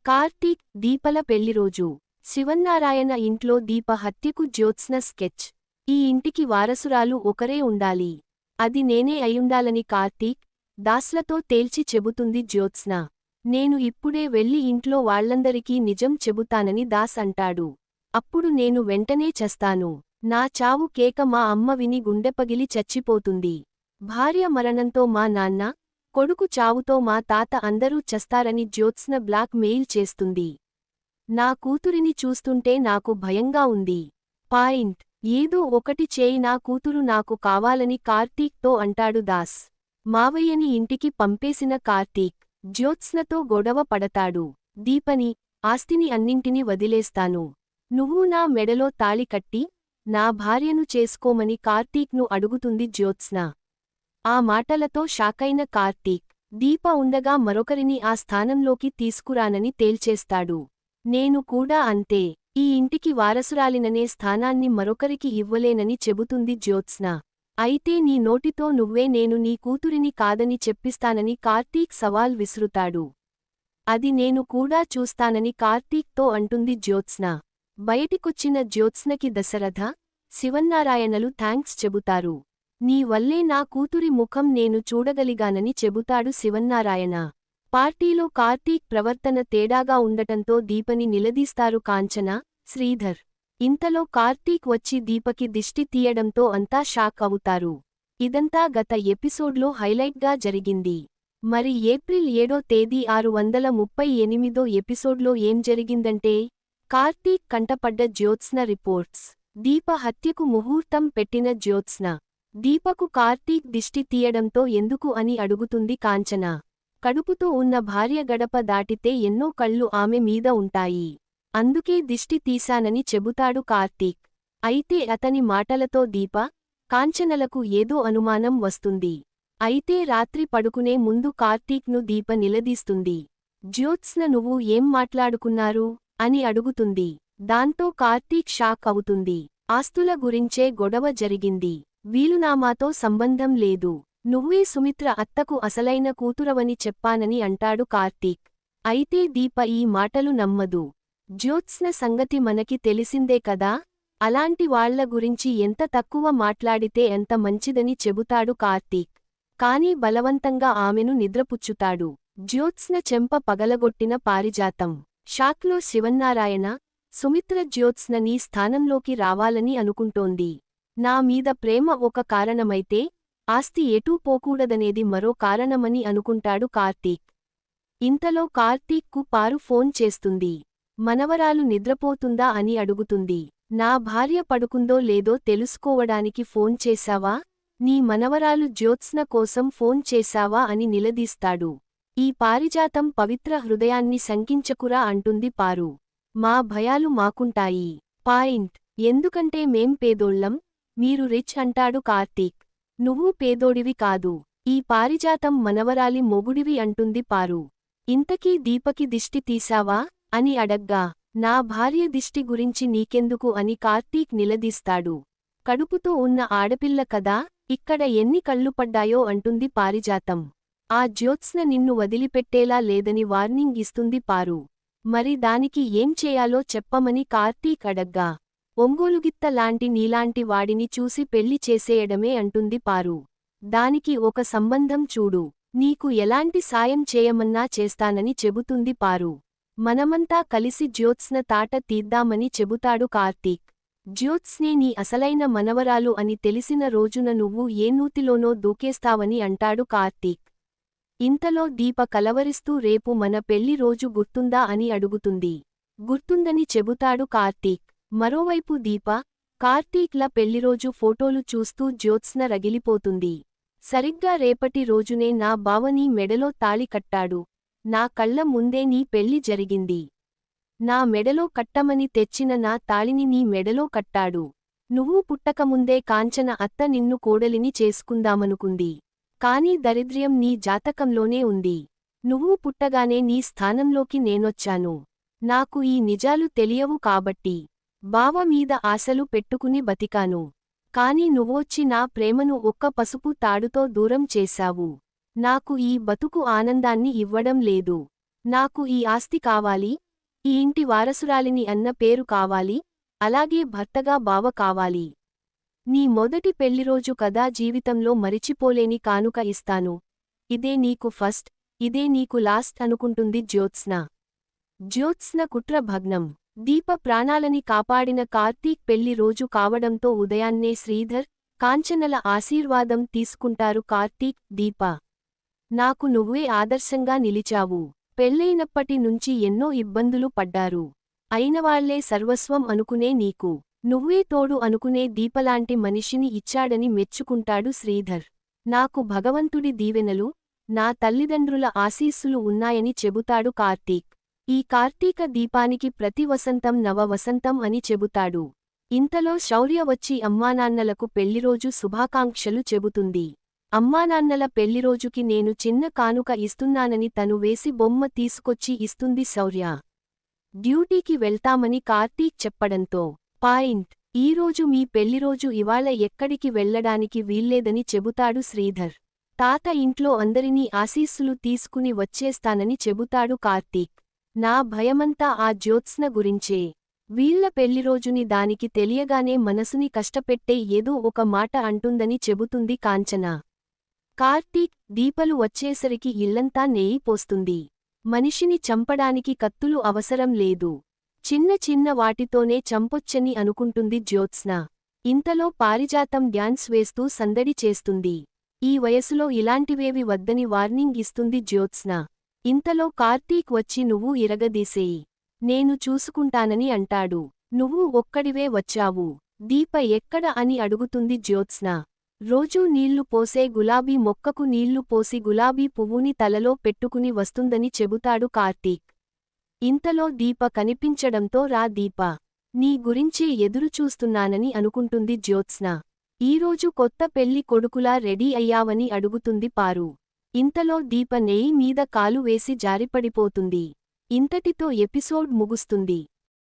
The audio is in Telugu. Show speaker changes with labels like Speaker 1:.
Speaker 1: కార్తీక్, దీపల పెళ్లిరోజు. శివన్నారాయణ ఇంట్లో దీప హత్యకు జ్యోత్స్న స్కెచ్. ఈ ఇంటికి వారసురాలు ఒకరే ఉండాలి. అది నేనే అయుండాలని కార్తీక్, దాస్లతో తేల్చి చెబుతుంది జ్యోత్స్న. నేను ఇప్పుడే వెళ్లి ఇంట్లో వాళ్లందరికీ నిజం చెబుతానని దాస్ అంటాడు. అప్పుడు నేను వెంటనే చస్తాను. నా చావు కేక మా అమ్మ విని గుండెపగిలి చచ్చిపోతుంది. భార్య మరణంతో మా నాన్న, కొడుకు చావుతో మా తాత అందరూ చస్తారని జ్యోత్స్న బ్లాక్ మెయిల్ చేస్తుంది. నా కూతురిని చూస్తుంటే నాకు భయంగా ఉంది. పాయింట్. ఏదో ఒకటి చేయి, నా కూతురు నాకు కావాలని కార్తీక్తో అంటాడు దాస్. మావయ్యని ఇంటికి పంపేసిన కార్తీక్ జ్యోత్స్నతో గొడవ పడతాడు. దీపని, ఆస్తిని అన్నింటినీ వదిలేస్తాను. నువ్వు నా మెడలో తాళి కట్టి నా భార్యను చేసుకోమని కార్తీక్ను అడుగుతుంది జ్యోత్స్న. ఆ మాటలతో షాకైన కార్తీక్, దీప ఉండగా మరొకరిని ఆ స్థానంలోకి తీసుకురానని తేల్చేస్తాడు. నేను కూడా అంతే. ఈ ఇంటికి వారసురాలిననే స్థానాన్ని మరొకరికి ఇవ్వలేనని చెబుతుంది జ్యోత్స్న. అయితే నీ నోటితో నువ్వే నేను నీ కూతురిని కాదని చెప్పిస్తానని కార్తీక్ సవాల్ విసురుతాడు. అది నేను కూడా చూస్తానని కార్తీక్తో అంటుంది జ్యోత్స్న. బయటికొచ్చిన జ్యోత్స్నకి దశరథ, శివన్నారాయణలు థాంక్స్ చెబుతారు. నీ వల్లే నా కూతురి ముఖం నేను చూడగలిగానని చెబుతాడు శివన్నారాయణ. పార్టీలో కార్తీక్ ప్రవర్తన తేడాగా ఉండటంతో దీపని నిలదీస్తారు కాంచన, శ్రీధర్. ఇంతలో కార్తీక్ వచ్చి దీపకి దిష్టి తీయడంతో అంతా షాక్ అవుతారు. ఇదంతా గత ఎపిసోడ్లో హైలైట్గా జరిగింది. మరి ఏప్రిల్ 7వ తేదీ 638వ ఎపిసోడ్లో ఏం జరిగిందంటే, కార్తీక్ కంటపడ్డ జ్యోత్స్న రిపోర్ట్స్. దీప హత్యకు ముహూర్తం పెట్టిన జ్యోత్స్న. దీపకు కార్తీక్ దిష్టి తీయడంతో ఎందుకు అని అడుగుతుంది కాంచన. కడుపుతో ఉన్న భార్య గడప దాటితే ఎన్నో కళ్ళు ఆమె మీద ఉంటాయి. అందుకే దిష్టి తీశానని చెబుతాడు కార్తీక్. అయితే అతని మాటలతో దీప, కాంచనలకు ఏదో అనుమానం వస్తుంది. అయితే రాత్రి పడుకునే ముందు కార్తీక్ను దీప నిలదీస్తుంది. జ్యోత్స్న, నువ్వు ఏం మాట్లాడుకున్నారు అని అడుగుతుంది. దాంతో కార్తీక్ షాక్ అవుతుంది. ఆస్తుల గురించే గొడవ జరిగింది. వీలునామాతో సంబంధం లేదు. నువ్వే సుమిత్ర అత్తకు అసలైన కూతురవని చెప్పానని అంటాడు కార్తీక్. అయితే దీప ఈ మాటలు నమ్మదు. జ్యోత్స్న సంగతి మనకి తెలిసిందే కదా, అలాంటి వాళ్ల గురించి ఎంత తక్కువ మాట్లాడితే ఎంత మంచిదని చెబుతాడు కార్తీక్. కాని బలవంతంగా ఆమెను నిద్రపుచ్చుతాడు. జ్యోత్స్న చెంప పగలగొట్టిన పారిజాతం. షాక్లో శివన్నారాయణ, సుమిత్ర జ్యోత్స్న నీ స్థానంలోకి రావాలని అనుకుంటోంది. నా మీద ప్రేమ ఒక కారణమైతే, ఆస్తి ఎటూ పోకూడదనేది మరో కారణమని అనుకుంటాడు కార్తీక్. ఇంతలో కార్తీక్కు పారు ఫోన్ చేస్తుంది. మనవరాలు నిద్రపోతుందా అని అడుగుతుంది. నా భార్య పడుకుందో లేదో తెలుసుకోవడానికి ఫోన్ చేశావా? నీ మనవరాలు జ్యోత్స్న కోసం ఫోన్ చేశావా అని నిలదీస్తాడు. ఈ పారిజాతం పవిత్ర హృదయాన్ని శంకించకురా అంటుంది పారు. మా భయాలు మాకుంటాయి. పాయింట్. ఎందుకంటే మేం పేదోళ్లం, మీరు రిచ్ అంటాడు కార్తీక్. నువ్వు పేదోడివి కాదు. ఈ పారిజాతం మనవరాలి మొగుడివి అంటుంది పారు. ఇంతకీ దీపకి దిష్టి తీశావా అని అడగ్గా, నా భార్య దిష్టి గురించి నీకెందుకు అని కార్తీక్ నిలదీస్తాడు. కడుపుతో ఉన్న ఆడపిల్ల కదా, ఇక్కడ ఎన్ని కళ్ళు పడ్డాయో అంటుంది పారిజాతం. ఆ జ్యోత్స్న నిన్ను వదిలిపెట్టేలా లేదని వార్నింగ్ ఇస్తుంది పారు. మరి దానికి ఏం చేయాలో చెప్పమని కార్తీక్ అడగ్గా, ఒంగోలుగిత్త లాంటి నీలాంటి వాడిని చూసి పెళ్లి చేసేయడమే అంటుంది పారు. దానికి ఒక సంబంధం చూడు, నీకు ఎలాంటి సాయం చేయమన్నా చేస్తానని చెబుతుంది పారు. మనమంతా కలిసి జ్యోత్స్న తాట తీద్దామని చెబుతాడు కార్తీక్. జ్యోత్స్నే నీ అసలైన మనవరాలు అని తెలిసిన రోజున నువ్వు ఏ నూతిలోనో దూకేస్తావని అంటాడు కార్తీక్. ఇంతలో దీప కలవరిస్తూ రేపు మన పెళ్లి రోజు గుర్తుందా అని అడుగుతుంది. గుర్తుందని చెబుతాడు కార్తీక్. మరోవైపు దీప, కార్తీక్ల పెళ్లిరోజు ఫోటోలు చూస్తూ జ్యోత్స్న రగిలిపోతుంది. సరిగ్గా రేపటి రోజునే నా బావ నీ మెడలో తాళి కట్టాడు. నా కళ్ల ముందే నీ పెళ్లి జరిగింది. నా మెడలో కట్టమని తెచ్చిన నా తాళిని నీ మెడలో కట్టాడు. నువ్వు పుట్టకముందే కాంచన అత్త నిన్ను కోడలిని చేసుకుందామనుకుంది. కాని దరిద్ర్యం నీ జాతకంలోనే ఉంది. నువ్వు పుట్టగానే నీ స్థానంలోకి నేనొచ్చాను. నాకు ఈ నిజాలు తెలియవు కాబట్టి బావ మీద ఆశలు పెట్టుకుని బతికాను. కాని నువ్వొచ్చి నా ప్రేమను ఒక్క పసుపు తాడుతో దూరం చేశావు. నాకు ఈ బతుకు ఆనందాన్ని ఇవ్వడం లేదు. నాకు ఈ ఆస్తి కావాలి, ఈ ఇంటి వారసురాలిని అన్న పేరు కావాలి, అలాగే భర్తగా బావ కావాలి. నీ మొదటి పెళ్లిరోజు కదా, జీవితంలో మరిచిపోలేని కానుక ఇస్తాను. ఇదే నీకు ఫస్ట్, ఇదే నీకు లాస్ట్ అనుకుంటుంది జ్యోత్స్న. జ్యోత్స్న కుట్ర భగ్నం. దీప ప్రాణాలని కాపాడిన కార్తీక్ పెళ్లి రోజు కావడంతో ఉదయాన్నే శ్రీధర్, కాంచనల ఆశీర్వాదం తీసుకుంటారు కార్తీక్, దీప. నాకు నువ్వే ఆదర్శంగా నిలిచావు. పెళ్లైనప్పటి నుంచి ఎన్నో ఇబ్బందులు పడ్డారు. అయినవాళ్లే సర్వస్వం అనుకునే నీకు నువ్వే తోడు అనుకునే దీపలాంటి మనిషిని ఇచ్చాడని మెచ్చుకుంటాడు శ్రీధర్. నాకు భగవంతుడి దీవెనలు, నా తల్లిదండ్రుల ఆశీస్సులు ఉన్నాయని చెబుతాడు కార్తీక్. ఈ కార్తీక దీపానికి ప్రతి వసంతం నవ వసంతం అని చెబుతాడు. ఇంతలో శౌర్య వచ్చి అమ్మానాన్నలకు పెళ్లిరోజు శుభాకాంక్షలు చెబుతుంది. అమ్మానాన్నల పెళ్లిరోజుకి నేను చిన్న కానుక ఇస్తున్నానని తను వేసి బొమ్మ తీసుకొచ్చి ఇస్తుంది శౌర్య. డ్యూటీకి వెళ్తామని కార్తీక్ చెప్పడంతో పాయింట్. ఈరోజు మీ పెళ్లిరోజు, ఇవాళ ఎక్కడికి వెళ్లడానికి వీల్లేదని చెబుతాడు శ్రీధర్. తాత ఇంట్లో అందరినీ ఆశీస్సులు తీసుకుని వచ్చేస్తానని చెబుతాడు కార్తీక్. నా భయమంతా ఆ జ్యోత్స్న గురించే. వీళ్ల పెళ్లిరోజుని దానికి తెలియగానే మనసుని కష్టపెట్టే ఏదో ఒక మాట అంటుందని చెబుతుంది కాంచన. కార్తీక్, దీపలు వచ్చేసరికి ఇల్లంతా నెయ్యి పోస్తుంది. మనిషిని చంపడానికి కత్తులు అవసరం లేదు, చిన్న చిన్న వాటితోనే చంపొచ్చని అనుకుంటుంది జ్యోత్స్న. ఇంతలో పారిజాతం డ్యాన్స్ వేస్తూ సందడి చేస్తుంది. ఈ వయసులో ఇలాంటివేవి వద్దని వార్నింగ్ ఇస్తుంది జ్యోత్స్న. ఇంతలో కార్తీక్ వచ్చి నువ్వు ఇరగదీసేయి, నేను చూసుకుంటానని అంటాడు. నువ్వు ఒక్కడివే వచ్చావు, దీప ఎక్కడ అని అడుగుతుంది జ్యోత్స్న. రోజూ నీళ్లు పోసే గులాబీ మొక్కకు నీళ్లు పోసి గులాబీ పువ్వుని తలలో పెట్టుకుని వస్తుందని చెబుతాడు కార్తీక్. ఇంతలో దీప కనిపించడంతో రా దీప, నీ గురించే ఎదురుచూస్తున్నానని అనుకుంటుంది జ్యోత్స్న. ఈరోజు కొత్త పెళ్లి కొడుకులా రెడీ అయ్యావని అడుగుతుంది పారు. ఇంతలో దీప నెయ్యి మీద కాలు వేసి జారిపడిపోతుంది. ఇంతటితో ఎపిసోడ్ ముగుస్తుంది.